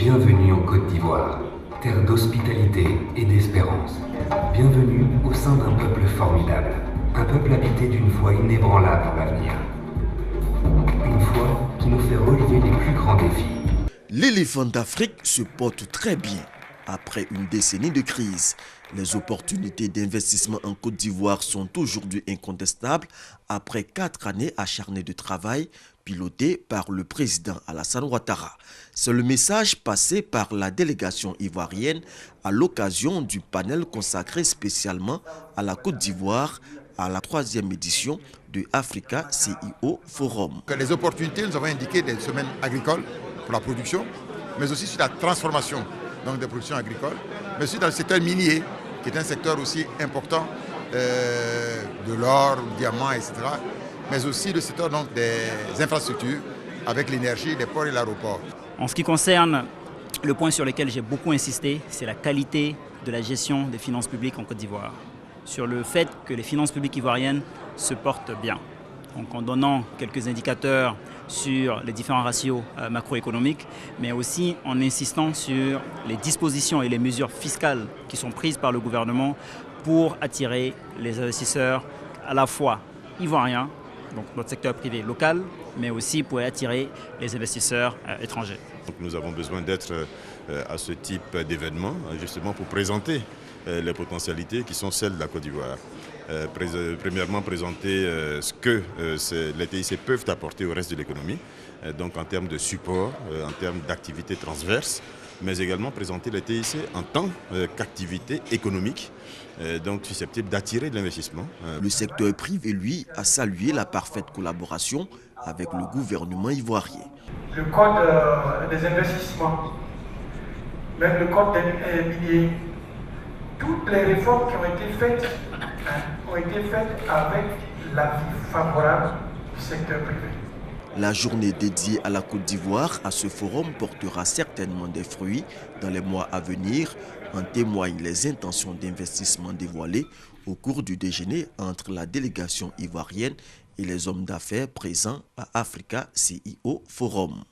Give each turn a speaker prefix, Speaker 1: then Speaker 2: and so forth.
Speaker 1: Bienvenue en Côte d'Ivoire, terre d'hospitalité et d'espérance. Bienvenue au sein d'un peuple formidable, un peuple habité d'une foi inébranlable en l'avenir. Une foi qui nous fait relever les plus grands défis.
Speaker 2: L'éléphant d'Afrique se porte très bien. Après une décennie de crise, les opportunités d'investissement en Côte d'Ivoire sont aujourd'hui incontestables après 4 années acharnées de travail pilotées par le président Alassane Ouattara. C'est le message passé par la délégation ivoirienne à l'occasion du panel consacré spécialement à la Côte d'Ivoire à la 3e édition de Africa CIO Forum.
Speaker 3: Les opportunités, nous avons indiqué des domaines agricoles pour la production, mais aussi sur la transformation donc des productions agricoles, mais aussi dans le secteur minier, qui est un secteur aussi important de l'or, du diamant, etc. Mais aussi le secteur donc, des infrastructures, avec l'énergie, les ports et l'aéroport.
Speaker 4: En ce qui concerne le point sur lequel j'ai beaucoup insisté, c'est la qualité de la gestion des finances publiques en Côte d'Ivoire. Sur le fait que les finances publiques ivoiriennes se portent bien. Donc en donnant quelques indicateurs sur les différents ratios macroéconomiques, mais aussi en insistant sur les dispositions et les mesures fiscales qui sont prises par le gouvernement pour attirer les investisseurs à la fois ivoiriens, donc notre secteur privé local, mais aussi pour attirer les investisseurs étrangers.
Speaker 5: Donc nous avons besoin d'être à ce type d'événement, justement pour présenter les potentialités qui sont celles de la Côte d'Ivoire. Premièrement, présenter ce que les TIC peuvent apporter au reste de l'économie, donc en termes de support, en termes d'activités transverses, mais également présenter les TIC en tant qu'activité économique, donc susceptible d'attirer de l'investissement.
Speaker 2: Le secteur privé, lui, a salué la parfaite collaboration avec le gouvernement ivoirien.
Speaker 6: Le code des investissements, même le code des miniers, toutes les réformes qui ont été faites avec l'avis favorable du secteur privé.
Speaker 2: La journée dédiée à la Côte d'Ivoire à ce forum portera certainement des fruits dans les mois à venir, en témoignent les intentions d'investissement dévoilées au cours du déjeuner entre la délégation ivoirienne et les hommes d'affaires présents à Africa CIO Forum.